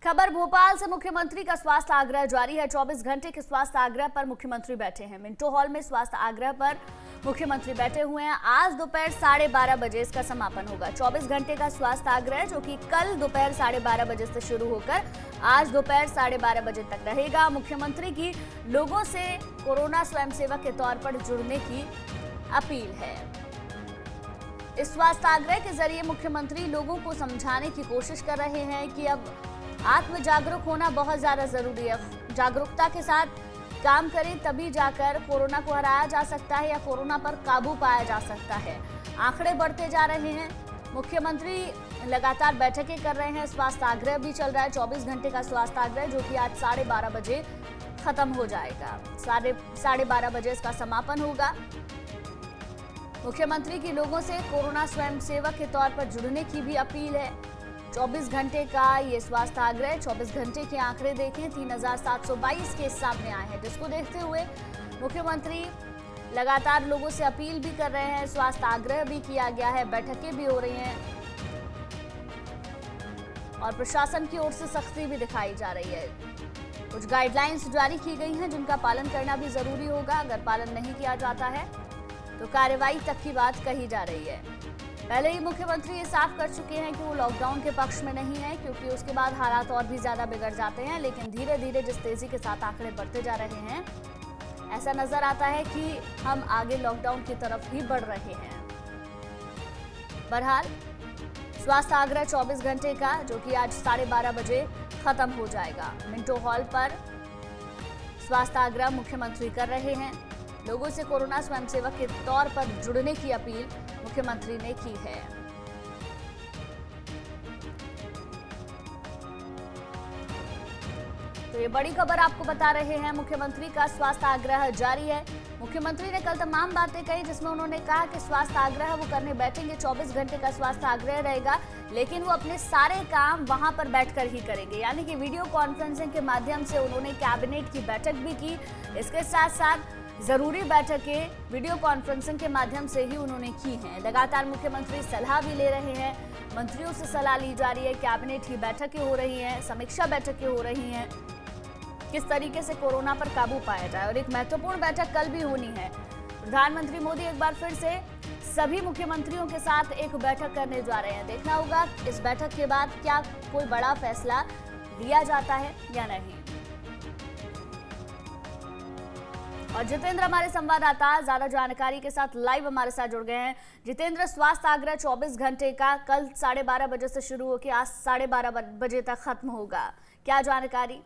खबर भोपाल से। मुख्यमंत्री का स्वास्थ्य आग्रह जारी है। 24 घंटे के स्वास्थ्य आग्रह पर मुख्यमंत्री बैठे हैं। मिंटो हॉल में स्वास्थ्य आग्रह पर मुख्यमंत्री बैठे हुए हैं। आज दोपहर 12:30 बजे इसका समापन होगा। 24 घंटे का स्वास्थ्य आग्रह जो कि कल दोपहर 12:30 बजे से शुरू होकर आज दोपहर 12:30 बजे तक रहेगा। मुख्यमंत्री की लोगों से कोरोना स्वयंसेवक के तौर पर जुड़ने की अपील है। इस स्वास्थ्य आग्रह के जरिए मुख्यमंत्री लोगों को समझाने की कोशिश कर रहे हैं कि अब आत्म जागरूक होना बहुत ज्यादा जरूरी है। जागरूकता के साथ काम करें तभी जाकर कोरोना को हराया जा सकता है या कोरोना पर काबू पाया जा सकता है। आंकड़े बढ़ते जा रहे हैं। मुख्यमंत्री लगातार बैठकें कर रहे हैं। स्वास्थ्य आग्रह भी चल रहा है। 24 घंटे का स्वास्थ्य आग्रह जो कि आज 12:30 बजे खत्म हो जाएगा। 12:30 बजे इसका समापन होगा। मुख्यमंत्री की लोगों से कोरोना स्वयंसेवक के तौर पर जुड़ने की भी अपील है। 24 घंटे का ये स्वास्थ्य आग्रह। 24 घंटे के आंकड़े देखें, 3722 केस सामने आए हैं, जिसको देखते हुए मुख्यमंत्री लगातार लोगों से अपील भी कर रहे हैं। स्वास्थ्य आग्रह भी किया गया है, बैठकें भी हो रही हैं और प्रशासन की ओर से सख्ती भी दिखाई जा रही है। कुछ गाइडलाइंस जारी की गई हैं जिनका पालन करना भी जरूरी होगा। अगर पालन नहीं किया जाता है तो कार्रवाई तक की बात कही जा रही है। पहले ही मुख्यमंत्री ये साफ कर चुके हैं कि वो लॉकडाउन के पक्ष में नहीं है, क्योंकि उसके बाद हालात और भी ज्यादा बिगड़ जाते हैं। लेकिन धीरे धीरे जिस तेजी के साथ आंकड़े बढ़ते जा रहे हैं, ऐसा नजर आता है कि हम आगे लॉकडाउन की तरफ ही बढ़ रहे हैं। बहरहाल स्वास्थ्य आग्रह 24 घंटे का जो कि आज 12:30 बजे खत्म हो जाएगा। मिंटो हॉल पर स्वास्थ्य आग्रह मुख्यमंत्री कर रहे हैं। लोगों से कोरोना स्वयंसेवक के तौर पर जुड़ने की अपील मुख्यमंत्री ने की है। तो ये बड़ी खबर आपको बता रहे हैं। मुख्यमंत्री का स्वास्थ्य आग्रह जारी है। मुख्यमंत्री ने कल तमाम बातें कही, जिसमें उन्होंने कहा कि स्वास्थ्य आग्रह वो करने बैठेंगे। 24 घंटे का स्वास्थ्य आग्रह रहेगा, लेकिन वो अपने सारे काम वहां पर बैठकर ही करेंगे। यानी कि वीडियो कॉन्फ्रेंसिंग के माध्यम से उन्होंने कैबिनेट की बैठक भी की। इसके साथ साथ जरूरी बैठकें वीडियो कॉन्फ्रेंसिंग के माध्यम से ही उन्होंने की हैं। लगातार मुख्यमंत्री सलाह भी ले रहे हैं, मंत्रियों से सलाह ली जा रही है, कैबिनेट की बैठकें हो रही हैं, समीक्षा बैठकें हो रही हैं, किस तरीके से कोरोना पर काबू पाया जाए। और एक महत्वपूर्ण बैठक कल भी होनी है। प्रधानमंत्री मोदी एक बार फिर से सभी मुख्यमंत्रियों के साथ एक बैठक करने जा रहे हैं। देखना होगा इस बैठक के बाद क्या कोई बड़ा फैसला लिया जाता है या नहीं। और जितेंद्र हमारे संवाददाता ज्यादा जानकारी के साथ लाइव हमारे साथ जुड़ गए हैं। जितेंद्र, स्वास्थ्य आग्रह 24 घंटे का कल 12:30 बजे से शुरू होकर आज 12:30 बजे तक खत्म होगा, क्या जानकारी?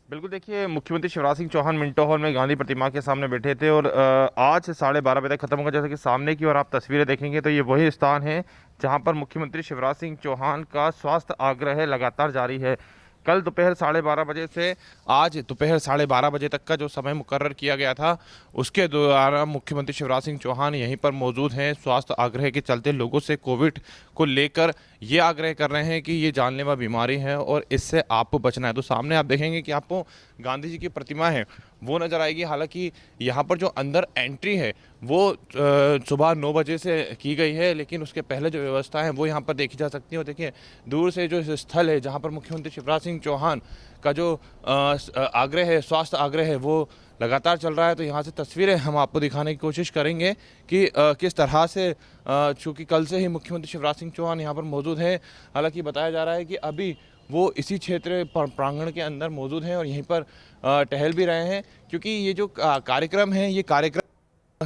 बिल्कुल, देखिए मुख्यमंत्री शिवराज सिंह चौहान मिंटो हॉल में गांधी प्रतिमा के सामने बैठे थे और आज 12:30 बजे तक खत्म होगा। जैसे कि सामने की ओर आप तस्वीरें देखेंगे तो ये वही स्थान है जहां पर मुख्यमंत्री शिवराज सिंह चौहान का स्वास्थ्य आग्रह लगातार जारी है। कल दोपहर 12:30 बजे से आज दोपहर 12:30 बजे तक का जो समय मुकर्रर किया गया था, उसके द्वारा मुख्यमंत्री शिवराज सिंह चौहान यहीं पर मौजूद हैं। स्वास्थ्य आग्रह के चलते लोगों से कोविड को लेकर ये आग्रह कर रहे हैं कि ये जानलेवा बीमारी है और इससे आपको बचना है। तो सामने आप देखेंगे कि आपको गांधी जी की प्रतिमा है वो नज़र आएगी। हालांकि यहाँ पर जो अंदर एंट्री है वो सुबह 9 बजे से की गई है, लेकिन उसके पहले जो व्यवस्था है वो यहाँ पर देखी जा सकती है। और देखिए दूर से जो स्थल है जहाँ पर मुख्यमंत्री शिवराज सिंह चौहान का जो आग्रह है, स्वास्थ्य आग्रह है, वो लगातार चल रहा है। तो यहाँ से तस्वीरें हम आपको दिखाने की कोशिश करेंगे कि किस तरह से, चूँकि कल से ही मुख्यमंत्री शिवराज सिंह चौहान यहाँ पर मौजूद हैं। हालांकि बताया जा रहा है कि अभी वो इसी क्षेत्र प्रांगण के अंदर मौजूद हैं और यहीं पर टहल भी रहे हैं, क्योंकि ये जो कार्यक्रम है ये कार्यक्रम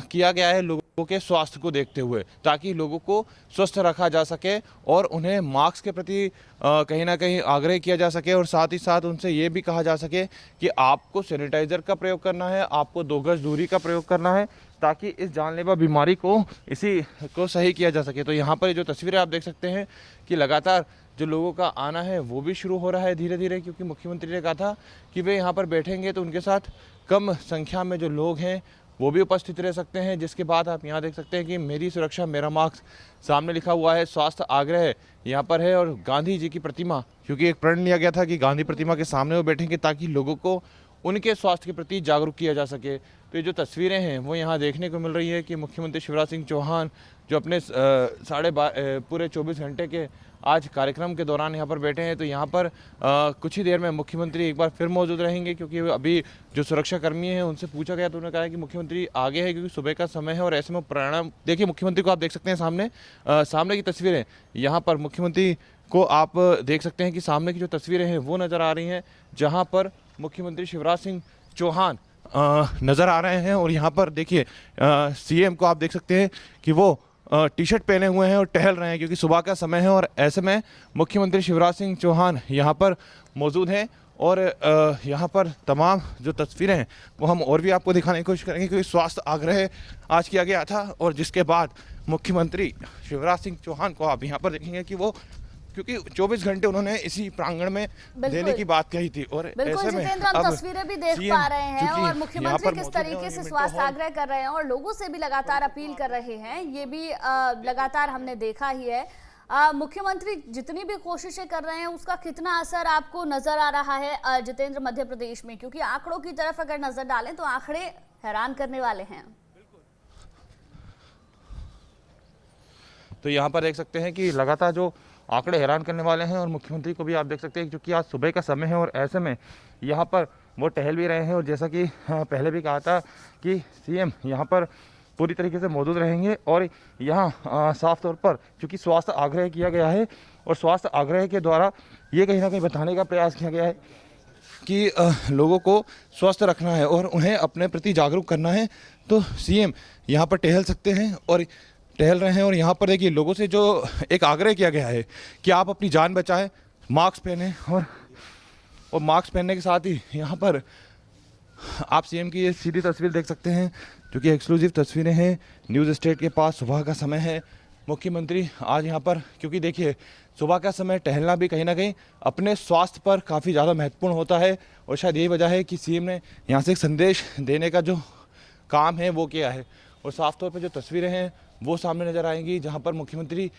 किया गया है लोगों के स्वास्थ्य को देखते हुए, ताकि लोगों को स्वस्थ रखा जा सके और उन्हें मास्क के प्रति कहीं ना कहीं आग्रह किया जा सके और साथ ही साथ उनसे ये भी कहा जा सके कि आपको सैनिटाइज़र का प्रयोग करना है, आपको 2 गज दूरी का प्रयोग करना है, ताकि इस जानलेवा बीमारी को इसी को सही किया जा सके। तो यहाँ पर जो तस्वीरें आप देख सकते हैं कि लगातार जो लोगों का आना है वो भी शुरू हो रहा है धीरे धीरे, क्योंकि मुख्यमंत्री ने कहा था कि वे यहाँ पर बैठेंगे तो उनके साथ कम संख्या में जो लोग हैं वो भी उपस्थित रह सकते हैं। जिसके बाद आप यहाँ देख सकते हैं कि मेरी सुरक्षा मेरा मास्क सामने लिखा हुआ है, स्वास्थ्य आग्रह यहाँ पर है। और गांधी जी की प्रतिमा, क्योंकि एक प्रण लिया गया था कि गांधी प्रतिमा के सामने वो बैठेंगे ताकि लोगों को उनके स्वास्थ्य के प्रति जागरूक किया जा सके। तो ये जो तस्वीरें हैं वो यहाँ देखने को मिल रही है कि मुख्यमंत्री शिवराज सिंह चौहान जो अपने पूरे 24 घंटे के आज कार्यक्रम के दौरान यहाँ पर बैठे हैं। तो यहाँ पर कुछ ही देर में मुख्यमंत्री एक बार फिर मौजूद रहेंगे, क्योंकि अभी जो सुरक्षाकर्मी हैं उनसे पूछा गया तो उन्होंने कहा है कि मुख्यमंत्री आगे है, क्योंकि सुबह का समय है और ऐसे में परिणाम देखिए मुख्यमंत्री को आप देख सकते हैं सामने की तस्वीरें यहाँ पर मुख्यमंत्री को आप देख सकते हैं कि सामने की जो तस्वीरें हैं वो नज़र आ रही हैं, जहाँ पर मुख्यमंत्री शिवराज सिंह चौहान नज़र आ रहे हैं। और यहाँ पर देखिए सीएम को आप देख सकते हैं कि वो टी शर्ट पहने हुए हैं और टहल रहे हैं, क्योंकि सुबह का समय है और ऐसे में मुख्यमंत्री शिवराज सिंह चौहान यहाँ पर मौजूद हैं। और यहाँ पर तमाम जो तस्वीरें हैं वो हम और भी आपको दिखाने की कोशिश करेंगे, क्योंकि स्वास्थ्य आग्रह आज किया गया था और जिसके बाद मुख्यमंत्री शिवराज सिंह चौहान को आप यहाँ पर देखेंगे कि वो, क्योंकि 24 घंटे उन्होंने इसी प्रांगण में देने की बात कही थी। और बिल्कुल ऐसे में जितेंद्र, हम तस्वीरें भी देख पा रहे हैं और मुख्यमंत्री किस तरीके से स्वास्थ्य आग्रह कर रहे हैं और लोगों से भी लगातार अपील कर रहे हैं, ये भी लगातार हमने देखा ही है। मुख्यमंत्री जितनी भी कोशिशें कर रहे हैं उसका कितना असर आपको नजर आ रहा है जितेंद्र मध्य प्रदेश में, क्योंकि आंकड़ों की तरफ अगर नजर डालें तो आंकड़े हैरान करने वाले हैं। तो यहाँ पर देख सकते हैं कि लगातार जो आंकड़े हैरान करने वाले हैं और मुख्यमंत्री को भी आप देख सकते हैं क्योंकि आज सुबह का समय है और ऐसे में यहाँ पर वो टहल भी रहे हैं। और जैसा कि पहले भी कहा था कि सीएम यहाँ पर पूरी तरीके से मौजूद रहेंगे और यहाँ साफ तौर पर क्योंकि स्वास्थ्य आग्रह किया गया है और स्वास्थ्य आग्रह के द्वारा ये कहीं ना कहीं बताने का प्रयास किया गया है कि लोगों को स्वस्थ रखना है और उन्हें अपने प्रति जागरूक करना है। तो सीएम यहाँ पर टहल सकते हैं और टहल रहे हैं। और यहाँ पर देखिए लोगों से जो एक आग्रह किया गया है कि आप अपनी जान बचाएं, मास्क पहने और मास्क पहनने के साथ ही यहाँ पर आप सीएम की ये सीधी तस्वीर देख सकते हैं, जो कि एक्सक्लूसिव तस्वीरें हैं। न्यूज़ स्टेट के पास सुबह का समय है। मुख्यमंत्री आज यहाँ पर, क्योंकि देखिए सुबह का समय टहलना भी कहीं ना कहीं अपने स्वास्थ्य पर काफ़ी ज़्यादा महत्वपूर्ण होता है और शायद यही वजह है कि सीएम ने यहाँ से एक संदेश देने का जो काम है वो किया है। और साफ तौर पर जो तस्वीरें हैं वो सामने नज़र आएंगी, जहाँ पर मुख्यमंत्री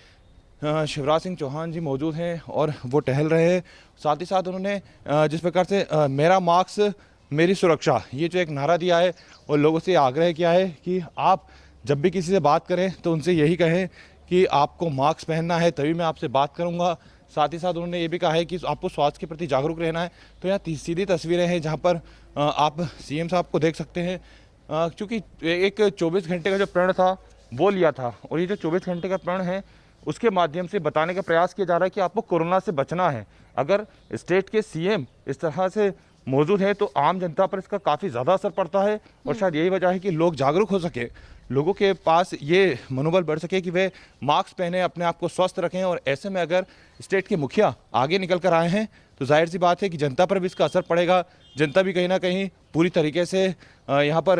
शिवराज सिंह चौहान जी मौजूद हैं और वो टहल रहे हैं। साथ ही साथ उन्होंने जिस प्रकार से मेरा मास्क मेरी सुरक्षा, ये जो एक नारा दिया है और लोगों से आग्रह किया है कि आप जब भी किसी से बात करें तो उनसे यही कहें कि आपको मास्क पहनना है तभी मैं आपसे बात करूंगा। साथ ही साथ उन्होंने ये भी कहा है कि आपको स्वास्थ्य के प्रति जागरूक रहना है। तो यहाँ सीधी तस्वीरें हैं जहाँ पर आप सीएम साहब को देख सकते हैं, क्योंकि एक 24 घंटे का जो प्रण था वो लिया था और ये जो 24 घंटे का प्रण है उसके माध्यम से बताने का प्रयास किया जा रहा है कि आपको कोरोना से बचना है। अगर स्टेट के सीएम इस तरह से मौजूद है तो आम जनता पर इसका काफ़ी ज़्यादा असर पड़ता है और शायद यही वजह है कि लोग जागरूक हो सके, लोगों के पास ये मनोबल बढ़ सके कि वे मास्क पहने, अपने आप को स्वस्थ रखें। और ऐसे में अगर स्टेट के मुखिया आगे निकल कर आए हैं तो जाहिर सी बात है कि जनता पर भी इसका असर पड़ेगा। जनता भी कहीं ना कहीं पूरी तरीके से यहाँ पर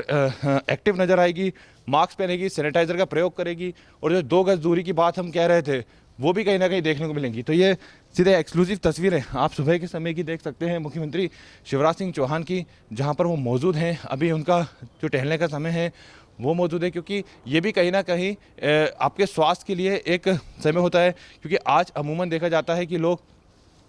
एक्टिव नज़र आएगी, मास्क पहनेगी, सैनिटाइज़र का प्रयोग करेगी और जो 2 गज दूरी की बात हम कह रहे थे वो भी कहीं ना कहीं देखने को मिलेंगी। तो ये सीधे एक्सक्लूसिव तस्वीरें आप सुबह के समय की देख सकते हैं मुख्यमंत्री शिवराज सिंह चौहान की, जहां पर वो मौजूद हैं। अभी उनका जो टहलने का समय है वो मौजूद है, क्योंकि ये भी कहीं ना कहीं आपके स्वास्थ्य के लिए एक समय होता है, क्योंकि आज अमूमन देखा जाता है कि लोग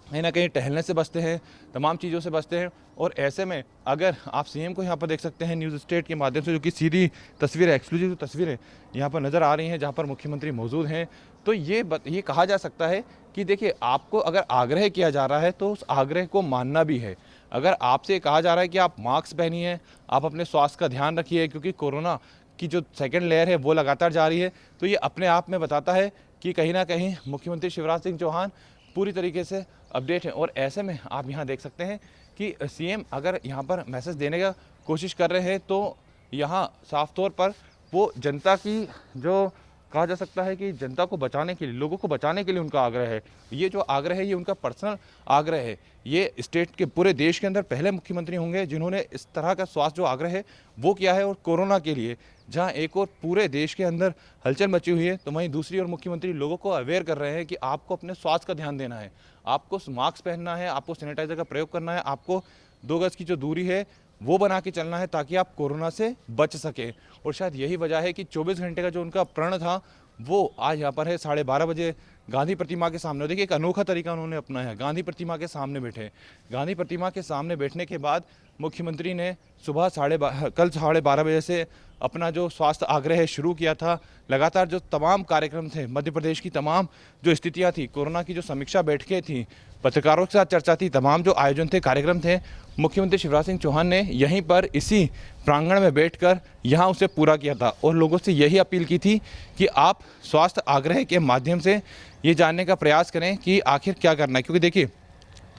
कहीं ना कहीं टहलने से बचते हैं, तमाम चीज़ों से बचते हैं। और ऐसे में अगर आप सीएम को यहाँ पर देख सकते हैं न्यूज़ स्टेट के माध्यम से, जो कि सीधी तस्वीरें, एक्सक्लूसिव तस्वीरें यहाँ पर नज़र आ रही हैं जहाँ पर मुख्यमंत्री मौजूद हैं, तो ये कहा जा सकता है कि देखिए आपको अगर आग्रह किया जा रहा है तो उस आग्रह को मानना भी है। अगर आपसे कहा जा रहा है कि आप मास्क पहनिए, आप अपने स्वास्थ्य का ध्यान रखिए, क्योंकि कोरोना की जो सेकेंड लेयर है वो लगातार जारी है, तो ये अपने आप में बताता है कि कहीं ना कहीं मुख्यमंत्री शिवराज सिंह चौहान पूरी तरीके से अपडेट है। और ऐसे में आप यहाँ देख सकते हैं कि सीएम अगर यहाँ पर मैसेज देने का कोशिश कर रहे हैं तो यहाँ साफ तौर पर वो जनता की, जो कहा जा सकता है कि जनता को बचाने के लिए, लोगों को बचाने के लिए उनका आग्रह है। ये जो आग्रह है ये उनका पर्सनल आग्रह है। ये स्टेट के पूरे देश के अंदर पहले मुख्यमंत्री होंगे जिन्होंने इस तरह का स्वास्थ्य जो आग्रह है वो किया है। और कोरोना के लिए जहां एक और पूरे देश के अंदर हलचल मची हुई है, तो वहीं दूसरी ओर मुख्यमंत्री लोगों को अवेयर कर रहे हैं कि आपको अपने स्वास्थ्य का ध्यान देना है, आपको मास्क पहनना है, आपको सैनिटाइजर का प्रयोग करना है, आपको 2 गज की जो दूरी है वो बना के चलना है ताकि आप कोरोना से बच सके। और शायद यही वजह है कि 24 घंटे का जो उनका प्रण था वो आज यहाँ पर है 12:30 बजे गांधी प्रतिमा के सामने। देखिए एक अनोखा तरीका उन्होंने अपनाया है, गांधी प्रतिमा के सामने बैठे। गांधी प्रतिमा के सामने बैठने के बाद मुख्यमंत्री ने कल 12:30 बजे से अपना जो स्वास्थ्य आग्रह है शुरू किया था। लगातार जो तमाम कार्यक्रम थे, मध्य प्रदेश की तमाम जो स्थितियां थी, कोरोना की जो समीक्षा बैठकें थी, पत्रकारों के साथ चर्चा थी, तमाम जो आयोजन थे, कार्यक्रम थे, मुख्यमंत्री शिवराज सिंह चौहान ने यहीं पर इसी प्रांगण में बैठकर यहाँ उसे पूरा किया था और लोगों से यही अपील की थी कि आप स्वास्थ्य आग्रह के माध्यम से ये जानने का प्रयास करें कि आखिर क्या करना है। क्योंकि देखिए,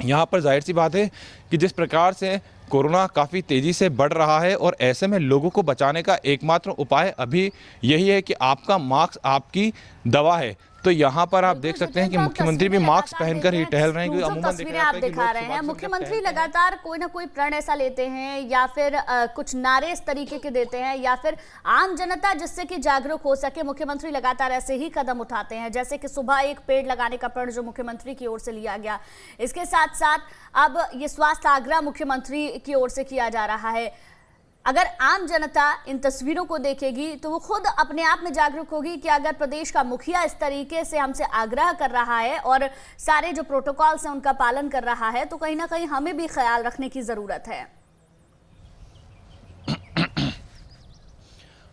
यहाँ पर जाहिर सी बात है कि जिस प्रकार से कोरोना काफ़ी तेज़ी से बढ़ रहा है और ऐसे में लोगों को बचाने का एकमात्र उपाय अभी यही है कि आपका मास्क आपकी दवा है। तो यहाँ पर आप देख सकते हैं कि मुख्यमंत्री भी मास्क पहनकर ही टहल रहे हैं, क्योंकि अमूमन तस्वीरें आप दिखा रहे हैं। मुख्यमंत्री लगातार कोई ना कोई प्रण ऐसा लेते हैं या फिर कुछ नारे इस तरीके के देते हैं या फिर आम जनता जिससे कि जागरूक हो सके, मुख्यमंत्री लगातार ऐसे ही कदम उठाते हैं। जैसे कि सुबह एक पेड़ लगाने का प्रण जो मुख्यमंत्री की ओर से लिया गया, इसके साथ साथ अब ये स्वास्थ्य आग्रह मुख्यमंत्री की ओर से किया जा रहा है। अगर आम जनता इन तस्वीरों को देखेगी तो वो खुद अपने आप में जागरूक होगी कि अगर प्रदेश का मुखिया इस तरीके से हमसे आग्रह कर रहा है और सारे जो प्रोटोकॉल्स हैं उनका पालन कर रहा है, तो कहीं ना कहीं हमें भी ख्याल रखने की जरूरत है।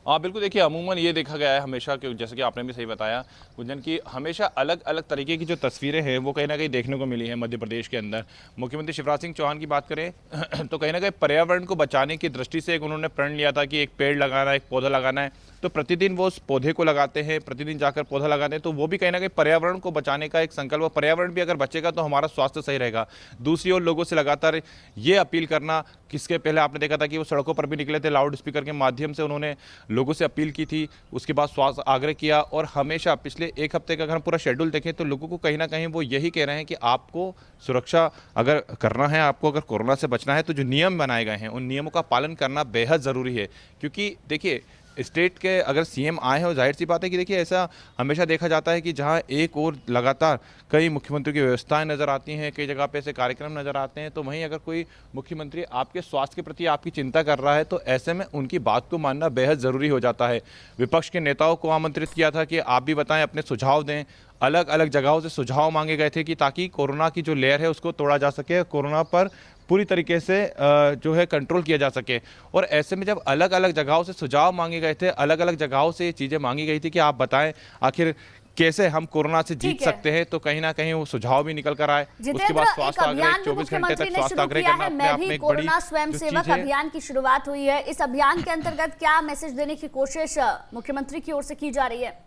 हाँ बिल्कुल, देखिए अमूमन ये देखा गया है हमेशा कि जैसे कि आपने भी सही बताया गुंजन, की हमेशा अलग अलग तरीके की जो तस्वीरें हैं वो कहीं ना कहीं देखने को मिली है मध्य प्रदेश के अंदर। मुख्यमंत्री शिवराज सिंह चौहान की बात करें तो कहीं ना कहीं पर्यावरण को बचाने की दृष्टि से एक उन्होंने प्रण लिया था कि एक पेड़ लगाना है, एक पौधा लगाना है। तो प्रतिदिन वो उस पौधे को लगाते हैं, प्रतिदिन जाकर पौधा लगाते हैं, तो वो भी कहीं ना कहीं पर्यावरण को बचाने का एक संकल्प। पर्यावरण भी अगर बचेगा तो हमारा स्वास्थ्य सही रहेगा। दूसरी ओर लोगों से लगातार ये अपील करना, किसके पहले आपने देखा था कि वो सड़कों पर भी निकले थे, लाउड स्पीकर के माध्यम से उन्होंने लोगों से अपील की थी, उसके बाद स्वास्थ्य आग्रह किया। और हमेशा पिछले एक हफ्ते का अगर हम पूरा शेड्यूल देखें तो लोगों को कहीं ना कहीं वो यही कह रहे हैं कि आपको सुरक्षा अगर करना है, आपको अगर कोरोना से बचना है तो जो नियम बनाए गए हैं उन नियमों का पालन करना बेहद ज़रूरी है। क्योंकि देखिए, स्टेट के अगर सीएम आए हैं और जाहिर सी बात है कि देखिए ऐसा हमेशा देखा जाता है कि जहां एक और लगातार कई मुख्यमंत्री की व्यवस्थाएं नज़र आती हैं, कई जगह पे ऐसे कार्यक्रम नज़र आते हैं, तो वहीं अगर कोई मुख्यमंत्री आपके स्वास्थ्य के प्रति आपकी चिंता कर रहा है तो ऐसे में उनकी बात को मानना बेहद ज़रूरी हो जाता है। विपक्ष के नेताओं को आमंत्रित किया था कि आप भी बताएं, अपने सुझाव दें। अलग अलग जगहों से सुझाव मांगे गए थे कि ताकि कोरोना की जो लेयर है उसको तोड़ा जा सके, कोरोना पर पूरी तरीके से जो है कंट्रोल किया जा सके। और ऐसे में जब अलग अलग जगहों से सुझाव मांगे गए थे, अलग अलग जगहों से ये चीज़ें मांगी गई थी कि आप बताएं आखिर कैसे हम कोरोना से जीत सकते हैं, तो कहीं ना कहीं वो सुझाव भी निकल कर आए। उसके बाद स्वास्थ्य आग्रह 24 घंटे तक स्वास्थ्य आग्रह करना अपने आप में एक बड़ी स्वयं सेवक अभियान की शुरुआत हुई है। इस अभियान के अंतर्गत क्या मैसेज देने की कोशिश मुख्यमंत्री की ओर से की जा रही है?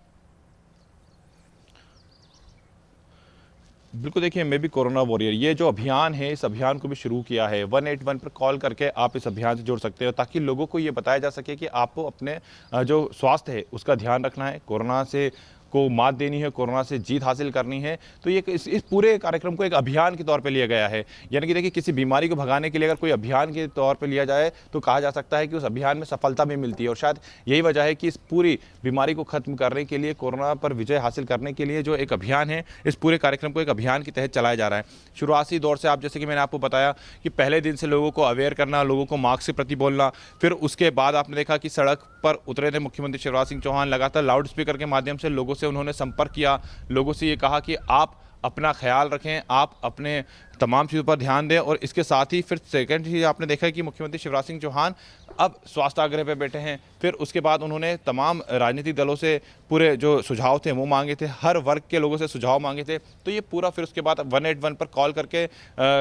बिल्कुल, देखिए मैं भी कोरोना वॉरियर, ये जो अभियान है इस अभियान को भी शुरू किया है। 181 पर कॉल करके आप इस अभियान से जुड़ सकते हो ताकि लोगों को ये बताया जा सके कि आपको अपने जो स्वास्थ्य है उसका ध्यान रखना है, कोरोना से को मात देनी है, कोरोना से जीत हासिल करनी है। तो ये इस पूरे कार्यक्रम को एक अभियान के तौर पे लिया गया है। यानी कि देखिए, किसी बीमारी को भगाने के लिए अगर कोई अभियान के तौर पे लिया जाए तो कहा जा सकता है कि उस अभियान में सफलता भी मिलती है। और शायद यही वजह है कि इस पूरी बीमारी को खत्म करने के लिए, कोरोना पर विजय हासिल करने के लिए जो एक अभियान है, इस पूरे कार्यक्रम को एक अभियान के तहत चलाया जा रहा है। शुरुआती दौर से आप, जैसे कि मैंने आपको बताया कि पहले दिन से लोगों को अवेयर करना, लोगों को मास्क के प्रति बोलना, फिर उसके बाद आपने देखा कि सड़क पर उतरे थे मुख्यमंत्री शिवराज सिंह चौहान। लगातार लाउड स्पीकर के माध्यम से लोगों से उन्होंने संपर्क किया, लोगों से ये कहा कि आप अपना ख्याल रखें, आप अपने तमाम चीज़ों पर ध्यान दें। और इसके साथ ही फिर सेकंड चीज़ आपने देखा कि मुख्यमंत्री शिवराज सिंह चौहान अब स्वास्थ्य आग्रह पे बैठे हैं। फिर उसके बाद उन्होंने तमाम राजनीतिक दलों से पूरे जो सुझाव थे वो मांगे थे, हर वर्ग के लोगों से सुझाव मांगे थे। तो ये पूरा फिर उसके बाद 181 पर कॉल करके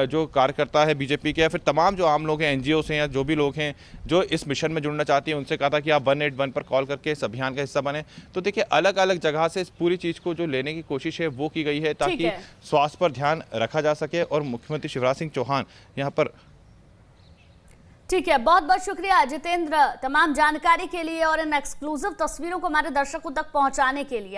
जो कार्यकर्ता है बीजेपी के या फिर तमाम जो आम लोग हैं, एनजीओ से या जो भी लोग हैं जो इस मिशन में जुड़ना चाहती हैं, उनसे कहा था कि आप 181 पर कॉल करके इस अभियान का हिस्सा बने। तो देखिए, अलग अलग जगह से इस पूरी चीज़ को जो लेने की कोशिश है वो की गई है ताकि स्वास्थ्य पर ध्यान रखा जा सके। और मुख्यमंत्री शिवराज सिंह चौहान यहाँ पर ठीक है, बहुत बहुत शुक्रिया जितेंद्र तमाम जानकारी के लिए और इन एक्सक्लूसिव तस्वीरों को हमारे दर्शकों तक पहुंचाने के लिए।